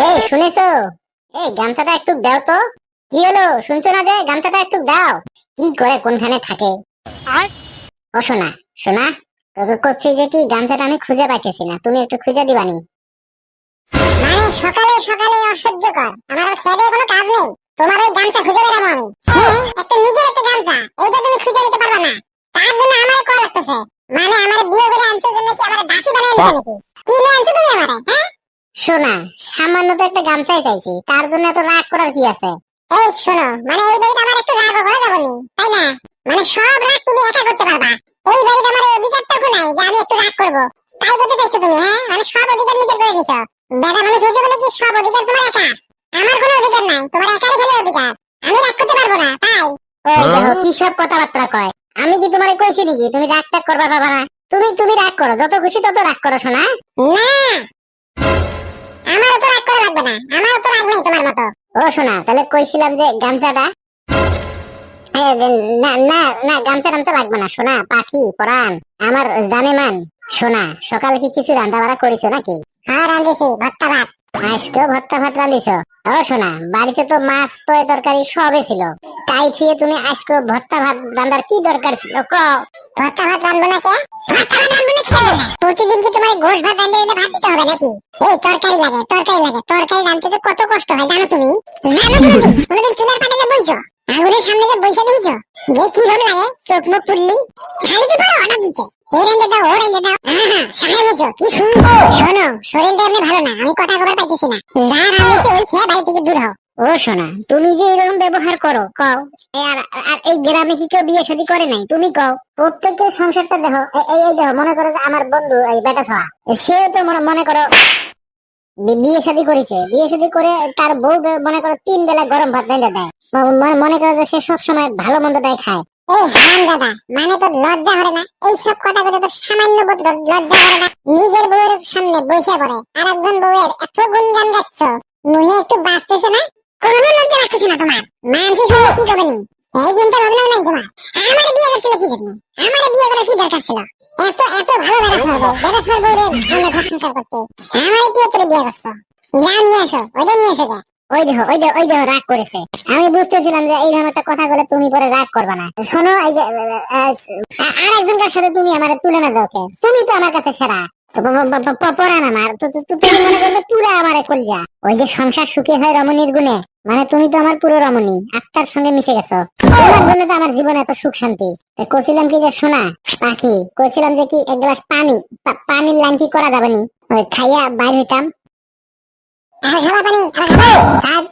এই শুনেছো? এই গামছাটা একটু দাও তো। কি হলো, শুনছো না যে গামছাটা একটু দাও? কি করে কোনখানে থাকে? ও সোনা, সোনা, তোকে করছি যে কি গামছাটা আমি খুঁজে পাইতেছি না, তুমি একটু খুঁজে দিবানি? মানে সকালে সকালে অসহ্যকর, আমার আর খেয়ে দেয়ে কোনো কাজ নেই। তোমার ওই গামছা খুঁজে বেড়াবো আমি? একটা নিজের একটা গামছা, এইটা তুমি খুঁজে নিতে পারবা না? তার জন্য আমার কল লাগতেছে। মানে আমার বিয়ে করে আনছো জন্য কি আমার দাসী বানিয়ে নিছো নাকি? কি নিয়ে আনছো তুমি আমারে? সোনা, সামান্য তো একটা গামছাই চাইছি, তার জন্য এত রাগ করার কি আছে? এই শোনো, মানে এই বাড়িতে আমার একটু রাগ করা যাবে নি, তাই না? মানে সব রাগ তুমি একা করতে পারবা। এই বাড়িতে আমার এই অধিকারটুকু নাই যে আমি একটু রাগ করবো। তাই বলতে চাইছো তুমি? হ্যাঁ, মানে সব অধিকার নিজের করে নিছো। বেটা মানুষ হয়েছে বলে কি সব অধিকার তোমার একা? আমার কোনো অধিকার নাই, তোমার একারই খালি অধিকার। আমি রাগ করতে পারবো না তাই? ওই দেখো কি সব কথাবার্তা কয়। আমি কি তোমারে কইছি নাকি তুমি রাগ টাগ করবা বাবা না? তুমি রাগ করো, যত খুশি তত রাগ করো সোনা। না, আমারও তো রাগ করা লাগবে না, আমারও তো রাগ নেই তোমার মতো। ও সোনা, তাহলে কইছিলাম যে গামছাটা না না না, গামছা টামছা লাগবে না সোনা, পাখি পরান আমার জানে মান। সোনা, সকালে কি কিছু রান্না বাড়া করেছো নাকি? হ্যাঁ, রাঁধেছি ভর্তা ভাত। আজকেও ভর্তা ভাত রাঁধিছো? ও সোনা, বাড়িতে তো মাছ তো তরকারি সবই ছিল, তাই ফিরে তুমি আজকেও ভর্তা ভাত রান্নার কি দরকার ছিল কও? ভর্তা ভাত রাঁধবো না কে? ভর্তা ভাত রাঁধবো না কে? প্রতিদিন কি তোমার গোশ ভাত রাঁধে এনে ভাত দিতে হবে নাকি? এই তরকারি লাগে, তরকারি লাগে, তরকারি রাঁধতে তো কত কষ্ট হয় জানো তুমি? জানো তুমি? কোনোদিন চুলার পাটিতে বইছো? আগুনের সামনে যে বইসা দিয়েছো, যে কিরম লাগে, চোখ মুখ পুড়লি। খালি কি পারো অর্ডার দিতে? এই রেঞ্জে দাও, ও রেঞ্জে দাও। আহা, সামনে বুঝো কি সুন্দর। শোনো, শরীরটা এমনি ভালো না, আমি কথা কবার পাইতেছি না। যা রাঁধেছি ওই খেয়ে বাড়ি থেকে দূর হও। ও সোনা, তুমি যে এরকম ব্যবহার করো কও? আর আর এই গ্রামে কি কেউ বিয়ে শাদী করে নাই? তুমি কও। প্রত্যেকের সংসারটা দেখো, এই দেখো, মনে করো যে আমার বন্ধু এই বেটা ছোয়া, সেও তো মনে করো বিয়ে শাদী করেছে, বিয়ে শাদী করে তার বউ মনে করো 3 বেলা গরম ভাত রান্না দেয়। মনে করো যে সে সব সময় ভালো মন্দ দেয় খায়। এই হারাম দাদা, মানে তোর লজ্জা করে না? এইসব কথা বলে তোর সামান্য বোধ লজ্জা করে না? নিজের বউয়ের সামনে বসে পড়ে আর একজন বউয়ের এত গুণগান গাচ্ছ, নুনে একটু বাঁচতেছে না? কোনো লজ্জা রাখতেছে না তোমার? মানুষের সঙ্গে কি করবে নি? এই চিন্তা ভাবনাও নাই তোমার? আমার বিয়ে করছিল কি জন্য? আমার বিয়ে করার কি দরকার ছিল? এত এত ভালো বেড়া ছাড়বো রে এনে ঘর সংসার করতে। আমার কি তোর বিয়ে করছো? যা নিয়ে আসো, ওইটা নিয়ে এসো যা। ওই দেখো রাগ করেছে। আমি বুঝতেছিলাম যে এই ধরনের একটা কথা বলে তুমি পরে রাগ করবে না। শোনো, এই যে আর একজনের সাথে তুমি আমার তুলনা দাও কে? তুমি তো আমার কাছে সেরা পরান আমার। তুমি মনে করো পুরা আমারে কলজা। ওই যে সংসার সুখী হয় রমণীর গুণে, মানে তুমি তো আমার পুরো রমণী, আত্মার সঙ্গে মিশে গেছো। তোমার জন্য তো আমার জীবনে এত সুখ শান্তি। কইছিলাম কি যে সোনা পাখি, কইছিলাম যে কি এক গ্লাস পানির লাইন কি করা যাবে নি? ওই খাইয়া বাইর হইতাম।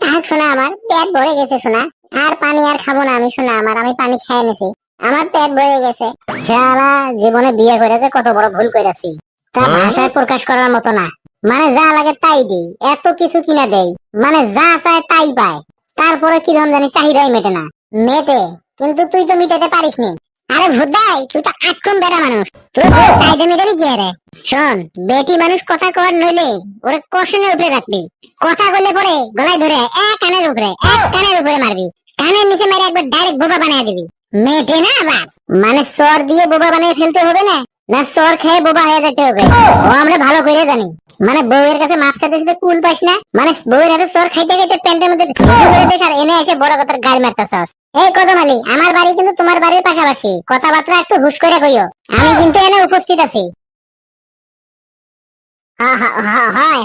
থাক শোনা, আমার পেট ভরে গেছে শোনা, আর পানি আর খাবো না আমি শোনা। আমি পানি খেয়ে নিছি, আমার পেট ভরে গেছে। সারা জীবনে বিয়ে করে যে কত বড় ভুল করেছি তা ভাষায় প্রকাশ করার মতো না। মানে যা লাগে তাই দিই, এত কিছু কিনা দেই, মানে যা চায় তাই পায়। তারপরে কিরকম জানি চাহিদাই মেটে না। মেটে, কিন্তু তুই তো মিটাতে পারিস নি। আরে ভুদাই, তুই তো আটকম বেটা মানুষ, তুই চাহিদা মেটাবি কি রে? শোন, বেটি মানুষ কথা কর নইলে ওরে কষণের উপরে রাখবি। কথা বললে পরে গলায় ধরে এক কানের উপরে মারবি। কানের নিচে মেরে একবার ডাইরেক্ট বোবা বানিয়ে দিবি। মেটে না বাস, মানে সর দিয়ে বোবা বানিয়ে ফেলতে হবে না, না সর খেয়ে বোবা হয়ে যেতে হবে। ও আমরা ভালো করে জানি। মানে বউয়ের কাছে মাছ খাইতে সাথে কুল পাস না, মানে বউয়ের হাতে সর খাইতে খাইতে প্যান্টের মধ্যে করে দিস আর এনে এসে বড় কথার গাল মারতেছস। এই কদমালি, আমার বাড়ি কিন্তু তোমার বাড়ির পাশাপাশি, কথাবার্তা একটু হুশ করে কইও। আমি কিন্তু এনে উপস্থিত আছি।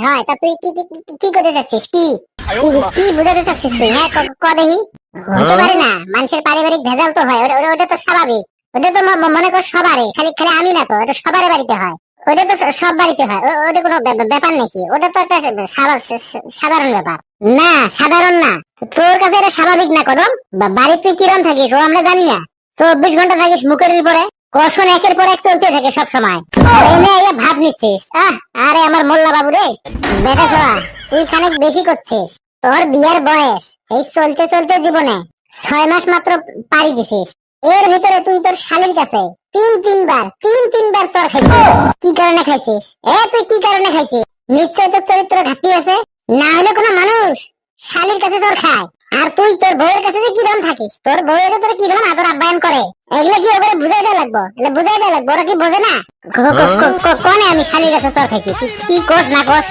হয়, তা তুই কি করতে চাচ্ছিস? কি বুঝাতে চাচ্ছিস তুই? হ্যাঁ, দেখি। হতে পারে না, মানুষের পারিবারিক ভেজাল তো হয়, ওটা তো স্বাভাবিক। ওটা তো মনে কর সবারই, খালি খালি আমি না তো, ওটা সবার বাড়িতে হয়। ওটা তো সব বাড়িতে হয়, ওটা কোনো ব্যাপার নাকি? ওটা তো একটা সাধারণ ব্যাপার। না, সাধারণ না, তোর কাছে এটা স্বাভাবিক না কদম। বাড়িতে তুই কিরম থাকিস ও আমরা জানি না? 24 ঘন্টা থাকিস মুখের উপরে, কষণ একের পর এক চলতে থাকে সব সময়। এনে ভাব নিচ্ছিস? আরে আমার মোল্লা বাবু রে, বেটা ছোড়া, তুই খানিক বেশি করছিস। তোর বিয়ের বয়স এই চলতে চলতে জীবনে 6 মাস মাত্র পাড়ি দিছিস। এর ভিতরে তুই তোর শালীর কাছে তিন তিনবার চর খাইছিস। কি কারণে খাইছিস? তুই কি কারণে খাইছিস? নিশ্চয় তোর চরিত্র ঘাটতি আছে, না হলে কোনো মানুষ শালীর কাছে চর খায়? আর তুই তোর বউয়ের কাছে যে কিরকম থাকিস, তোর বউয়ের তোর কিরকম আদর আপ্যায়ন করে, এগুলো কি ওকে বুঝাই দেওয়া লাগবো? এগুলো বুঝাই দেওয়া লাগবো, ওরা কি বোঝে না? কোনে আমি শালির কাছে চর খাইছি, কি কোষ না কোষ?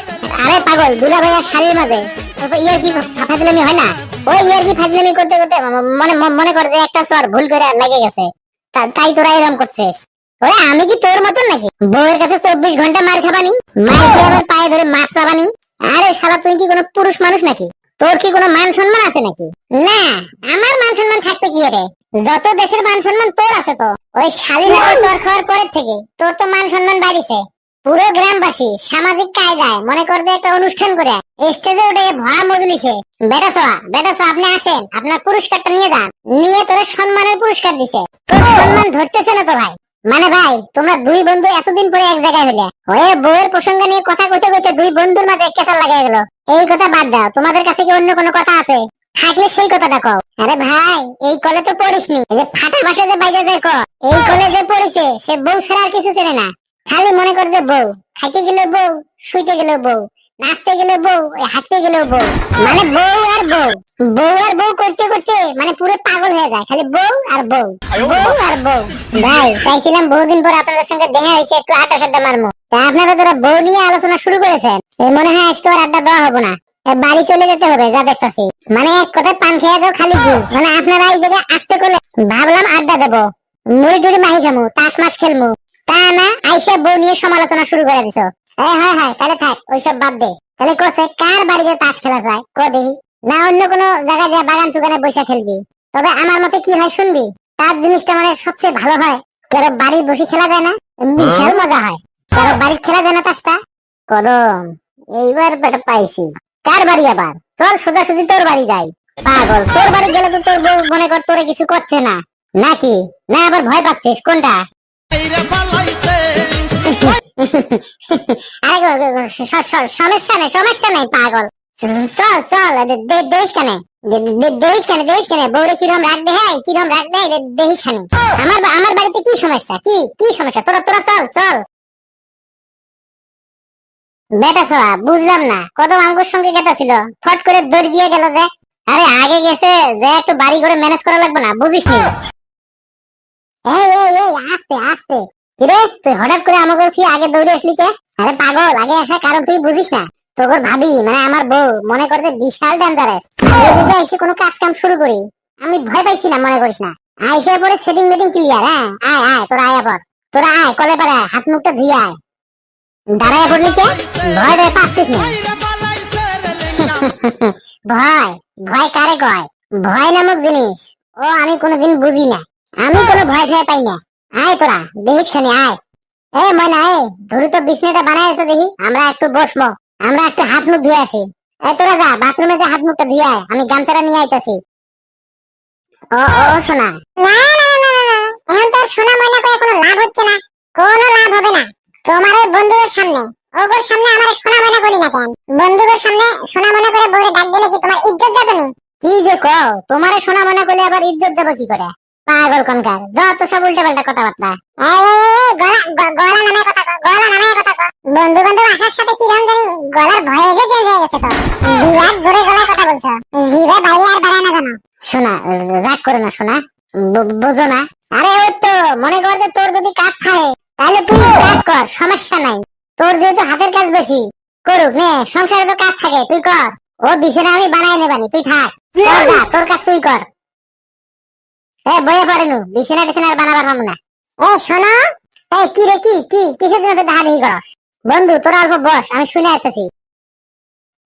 আরে পাগল, দুলা ভাইয়া শালির মাঝে ইয়ার কি ফাজলামি হয় না? ওই ইয়ার কি ফাজলামি করতে করতে মনে কর যে একটা চর ভুল করে লেগে গেছে, তাই তোরা এরকম করছিস। ওরে আমি কি তোর মতন নাকি বউয়ের কাছে 24 ঘন্টা মার খাবানি, মার খেয়ে আবার পায়ে ধরে মাপ চাবানি? আরে শালা তুই কি কোনো পুরুষ মানুষ নাকি? তোর কি কোনো মান সম্মান আছে নাকি? না, আমার মান সম্মান থাকতে কি রে? যত দেশের মান সম্মান তোর আছে তো ওই শালীর হাতে চর খাওয়ার পরের থেকে তোর তো মান সম্মান বাড়িছে। পুরো গ্রামবাসী সামাজিক কায়দায় মনে কর যে একটা অনুষ্ঠান করে স্টেজে উঠে ভরা মজলিসে বেটা সোয়া আপনি আসেন, আপনার পুরস্কারটা নিয়ে যান, নিয়ে তোর সম্মানের পুরস্কার দিছে। তোর সম্মান ধরতেছে না তো ভাই। মানে ভাই তোমরা দুই বন্ধু এতদিন পরে এক জায়গায় হলে হয়ে বউয়ের প্রসঙ্গ নিয়ে কথা কইতে কইতে দুই বন্ধুর মাঝে কেঁচা লাগাই গেল। এই কথা বাদ দাও, তোমাদের কাছে কি অন্য কোনো কথা আছে? থাকলে সেই কথাটা কও। আরে ভাই এই কলে তো পড়িসনি, এই যে ফাটার বাসা যে বাইরে যায় এই কলে যে পড়েছে সে বউ ছাড়া আর কিছু চেনে না। খালি মনে কর যে বউ, খাইতে গেলে বউ, শুইতে গেলে বউ, নাচতে গেলে বউ, হাঁটতে গেলেও বউ, মানে বউ আর বউ, বউ আর বউ করতে করতে মানে পুরো পাগল হয়ে যায়, খালি বউ আর বউ, বউ আর বউ। ভাই চাইছিলাম বহুদিন পর আপনাদের সঙ্গে দেখা হয়েছে, একটু আড্ডা সাড্ডা মারবো, তা আপনারা তোরা বউ নিয়ে আলোচনা শুরু করেছেন, এই মনে হয় আজকে আর আড্ডা দেওয়া হবো না, বাড়ি চলে যেতে হবে যা দেখতেছি। মানে এক কথায় পান খেয়ে যাও খালি গু, মানে আপনারা এই জায়গায় আসতে করলে ভাবলাম আড্ডা দেবো, মুড়ি টুড়ি মাহি খামু, তাস মাস খেলমু, তা না আইসা বউ নিয়ে সমালোচনা শুরু করে দিছো। হ্যাঁ তাহলে থাক ওইসব বাদ দে। তাহলে কোসে কার বাড়িতে তাস খেলা যায় কো দেখি, না অন্য কোনো জায়গায় যা বাগান চুগানে বসে খেলবি? তবে আমার মতে কি হয় শুনবি, তার জিনিসটা মানে সবচেয়ে ভালো হয়। কারো বাড়ি বসে খেলা যায় না, বিশাল মজা হয়। কারো বাড়ি খেলা যায় না তাসটা। কদম এইবার বেটা পাইছি। কার বাড়ি আবার? চল সোজাসুজি তোর বাড়ি যাই। পাগল, তোর বাড়ি গেলে তো তোর বউ মনে কর তোরে কিছু করছে না নাকি? না আবার ভয় পাচ্ছিস কোনটা? সমস্যা নেই পাগল, চল দেখিস কেন বউরে কিরম রাখ দে, হ্যাঁ কিরম রাখ দে দেখিস কেন। আমার বাড়িতে কি সমস্যা, কি সমস্যা? তোরা চল। বেটা সোয়া বুঝলাম না, কত আঙ্গুর সঙ্গে কেটা ছিল, ফট করে দৌড় দিয়ে গেল যে? আরে আগে গেছে যে একটু বাড়ি করে ম্যানেজ করা লাগবে না, বুঝিস নি? এই আস্তে কিরে তুই হঠাৎ করে আমাকে আগে দৌড়ে আসলি কে? আরে পাগল, আগে আসা কারণ তুই বুঝিস না, তোর ভাবি মানে আমার বউ মনে করছে বিশাল ডেঞ্জারাস। যদি এসে কোনো কাজ কাম শুরু করি আমি ভয় পাইছি না, মনে করিস না। আইসা পরে সেটিং মিটিং ক্লিয়ার। হ্যাঁ আয় তোরা আয় পর, তোরা আয় কলে পারে হাত মুখটা ধুয়ে আয়। দাঁড়ায় পড়লি কে? ভয় পাচ্ছিস না? ভয় কারে কয়? ভয় নামক জিনিস ও আমি কোনোদিন বুঝি না, আমি কোনো ভয় ঠয় পাই না। আয় তোরা দেখিস খানি আয়। এ ময়না ধরি তো বিছনাটা বানায় তো দেখি, আমরা একটু বসবো, আমরা একটু হাত মুখ ধুয়ে আসি। তোরা যা বাথরুমে যা হাত মুখটা ধুয়ে আয়, আমি গামছাটা নিয়ে আইতাছি। ও শোনা, না এখন তো সোনা ময়না করে কোনো লাভ হচ্ছে না, কোনো লাভ হবে না। তোমার ওই বন্ধুদের সামনে ওগোর সামনে আমার সোনা ময়না করি না কেন? বন্ধুদের সামনে সোনা ময়না করে বউরে ডাক দিলে কি তোমার ইজ্জত যাবে না? কি যে কও, তোমারে সোনা ময়না করলে আবার ইজ্জত যাবে কি করে? পাগল কোনকার, যত সব উল্টা পাল্টা কথাবার্তা। গলা নামায় কথা কও, বন্ধু বান্ধব আসার সাথে কি রকম জানি গলার ভয়ে যে চেঞ্জ হয়ে গেছে তো, বিরাট জোরে গলায় কথা বলছো, জিভে বাইরে আর বাড়ায় না জানো? শোনা রাগ করে না শোনা, বোঝো না? আরে ওই তো মনে কর যে তোর যদি কাজ থাকে তাহলে তুই কাজ কর, সমস্যা নাই। তোর যেহেতু হাতের কাজ বেশি, করুক নে, সংসারে তো কাজ থাকে তুই কর। ও বিছানা আমি বানাই নেবানি, তুই থাক, তোর কাজ তুই কর। বয়ে পড়ে নু বিছানা টিছানা আর বানাবার পাবো না। শোনো, কি রে কি কিসের জন্য দাহাদাহি করস? বন্ধু তোরা অল্প বস, আমি শুনে আসতেছি।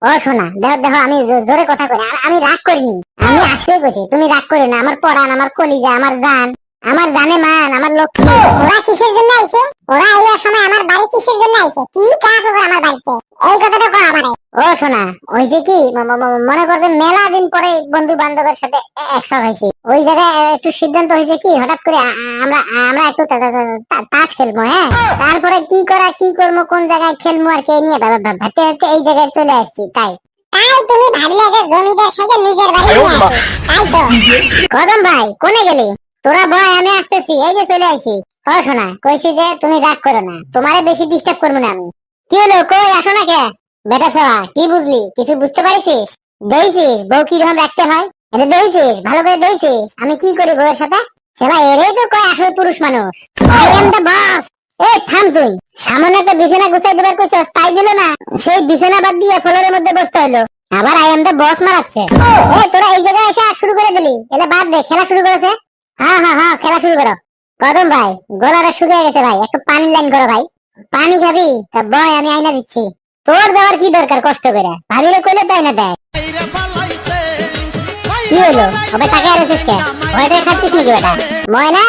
ও শোনা দেখো আমি জোরে কথা করি, আমি রাগ করিনি, আমি আসতেই কইছি, তুমি রাগ করো না। আমার পরাণ, আমার কলিজা, আমার জান, আমার জানে মান, আমার লক্ষ্মী। ওরা কিসের জন্য আইছে? ওরা এই সময় আমার বাড়ি কিসের জন্য আইছে? কি কাজ ওরা আমার বাড়িতে? এই কথাটা কও আমারে। ও শোনা ওই যে কি মনে করছে মেলা দিন পরে বন্ধু বান্ধবের সাথে একসাথে হয়েছি, ওই জায়গায় একটু সিদ্ধান্ত হয়েছে কি হঠাৎ করে আমরা একটু তাস খেলবো। হ্যাঁ তারপরে কি করবো, কোন জায়গায় খেলবো আর কে নিয়ে ভাবতে ভাবতে এই জায়গায় চলে আসছি। তাই তুমি ভাবলে যে জমিদার সাথে নিজের বাড়ি নিয়ে আসে, তাই তো? কদম ভাই কোনে গেলি? তোরা ভয় আমি আসতেছি, এই যে চলে আসি। ও শোনা কইছি যে তুমি রাগ করো না, তোমারে বেশি ডিস্টার্ব করবো না আমি। কি হলো কই আসো না কে? বেটা সোয়া কি বুঝলি, কিছু বুঝতে পারিস? দেখছিস বউ কিরকম রাখতে হয়? এটা দেখছিস, ভালো করে দেখছিস আমি কি করি বউয়ের সাথে? সেবা এরেই তো কয় আসল পুরুষ মানুষ। I am the boss. এই থাম তুই, সামনে একটা বিছানা গুছাই দেবার কইছস, তাই দিল না? সেই বিছানা বাদ দিয়ে ফ্লোরের মধ্যে বসতে হলো। আবার আই এম দ্য বস মারাচ্ছে। এই তোরা এই জায়গায় এসে শুরু করে দিলি, এলে বাদ দে, খেলা শুরু করেছে। হ্যাঁ হ্যাঁ হ্যাঁ, খেলা শুরু করো। কদম ভাই, গলাটা শুকিয়ে গেছে ভাই, একটু পানি লাইন করো ভাই। পানি খাবি? তা বয়, আমি আইনা দিচ্ছি। তোর দেওয়ার কি দরকার কষ্ট করে, ভাবিলে কইলে তো আইনা দেয়। কি হলো, ওবে তাকে আর এসেছিস কে? ভয়টা খাচ্ছিস নাকি বেটা? ময়না,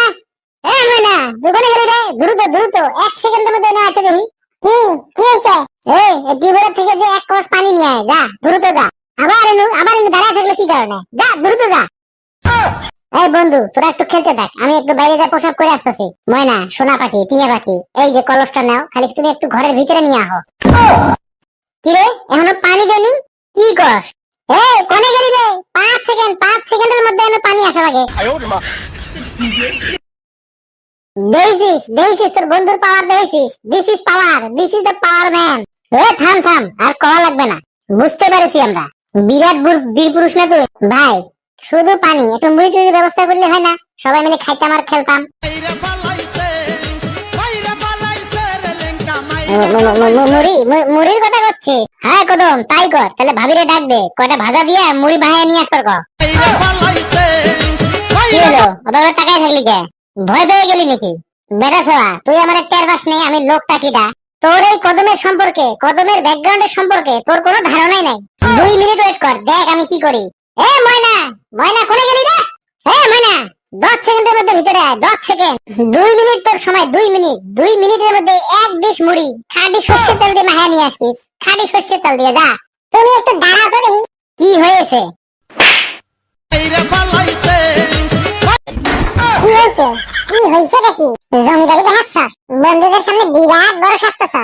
এ ময়না, দোকানে গেলি রে? দ্রুত দ্রুত, 1 সেকেন্ডের মধ্যে না আসতে দেখি। কি কি হয়েছে? এই টিউবওয়েল থেকে যে 1 কলস পানি নিয়ে আয়, যা দ্রুত যা। আবার এনে দাঁড়ায় থাকলে কি কারণে? যা দ্রুত যা। এই বন্ধু, তোরা একটু খেলতে থাক, আমি একটু বাইরে যা পোশাক করে আসতেছি। ময়না, সোনা পাখি, টিয়া পাখি, এই যে কলসটা নাও, খালি তুমি একটু ঘরের ভিতরে নিয়ে আহো। কি রে, এখনো পানি দেনি? কি কস? এই কোনে গেলি রে? 5 সেকেন্ডের মধ্যে এনে পানি আসা লাগে। দেখছিস তোর বন্ধুর পাওয়ার দেখছিস? This is power, this is the power man. থাম থাম, আর কওয়া লাগবে না, বুঝতে পেরেছি আমরা। বিরাট বীর পুরুষ না তুই? ভাই শুধু পানি, একটু মুড়ি টুড়ির ব্যবস্থা করলে হয় না? সবাই মিলে খাইতাম আর খেলতাম। মুড়ির কথা করছি? হ্যাঁ কদম, তাই কর। তাহলে ভাবিরে ডাক দে, কয়টা ভাজা দিয়ে মুড়ি ভাইয়া নিয়ে আসবার কর। কি হলো, ওটা টাকায় থাকলি কে? ভয় পেয়ে গেলি নাকি? বেটা ছোড়া, তুই আমার টের পাস নেই আমি লোকটা কিটা? তোর এই কদমের সম্পর্কে, কদমের ব্যাকগ্রাউন্ডের সম্পর্কে তোর কোনো ধারণাই নাই। 2 মিনিট ওয়েট কর, দেখ আমি কি করি। এ ময়না, ময়না কোনে গেলি রে? ময়না, 10 সেকেন্ডের মধ্যে ভিতরে আয়, 10 সেকেন্ড। 2 মিনিট তোর সময়, 2 মিনিট। 2 মিনিটের মধ্যে 1 ডিশ মুড়ি খাঁটি সর্ষের তেল দিয়ে মাখিয়ে নিয়ে আসবিস। খাঁটি সর্ষের তেল দিয়ে, যা। তুমি একটু দাঁড়াও তো দেখি। কি হয়েছে? কি হয়েছে? কি হয়েছে নাকি? জমিদারি দেখাচ্ছ? বন্ধুদের সামনে বিরাট বড় শাস্তাছ।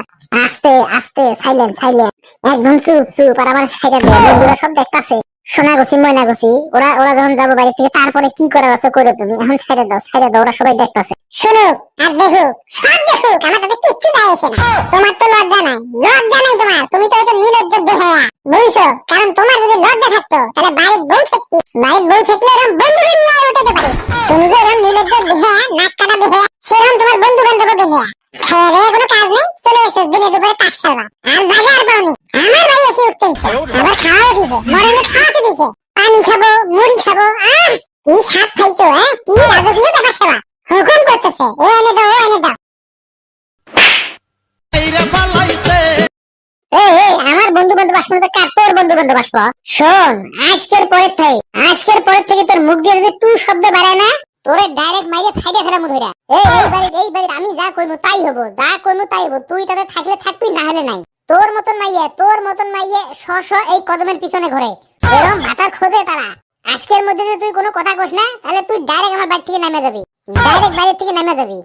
আস্তে আস্তে, সাইলেন্ট সাইলেন্ট, একদম চুপ চুপ। আর আমার সাইডে দে, বন্ধুরা সব দেখতাছে। সোনা গছি, ময়না গছি, ওরা যখন যাবো বাড়ি থেকে, তারপরে কি করার আছে করে তুমি। এখন সাইডে দাও, ওরা সবাই দেখতাছে। শুনুক আর দেখুক, সব দেখুক, আমার তাতে কিচ্ছু যায় আসে না। তোমার তো লজ্জা নাই, লজ্জা নাই তোমার। তুমি তো হয়তো নির্লজ্জ দেহেয়া, বুঝছো? কারণ তোমার যদি লজ্জা থাকতো তাহলে বাড়ির বউ থাকতি। বাড়ির বউ থাকলে এরকম বন্ধুকে নিয়ে উঠাতে পারে। তুমি যে এরকম নির্লজ্জ দেহেয়া, নাক কাটা দেহেয়া, সেরকম তোমার বন্ধু বান্ধব দেহেয়া। খেয়ে দেয়ে কোনো কাজ নেই, চলে এসে দিনে দুপুরে তাস খেলবা আর বাজার পাওনি। আমার বাড়ি এসে উঠতে দিচ্ছে, আবার খাওয়া দিছে, মরণে খাওয়াতে দিছে। পানি খাবো, মুড়ি খাবো, কি স্বাদ খাইছো, কি রাজকীয় ব্যাপার সেবা। হুকুম করতেছে, এ এনে দাও, ও এনে দাও। আমার বন্ধু বান্ধব আসবো না, কার তোর বন্ধু বান্ধব আসবো? শোন, আজকের পরের থেকে তোর মুখ দিয়ে যদি টু শব্দ বাড়ায় না, তোরে ডাইরেক্ট মাইরে ফাইডে ফেলামু ধইরা। এই বাড়ির আমি যা কইমু তাই হবো, তুই তাতে থাকলে থাকবি, না হলে নাই। তোর মতন মাইয়ে শ এই কদমের পিছনে ঘোরে, এরকম ভাতার খোঁজে তারা। আজকের মধ্যে যদি তুই কোনো কথা কস না, তাহলে তুই ডাইরেক্ট আমার বাড়ি থেকে নেমে যাবি, ডাইরেক্ট বাইরে থেকে নেমে যাবি।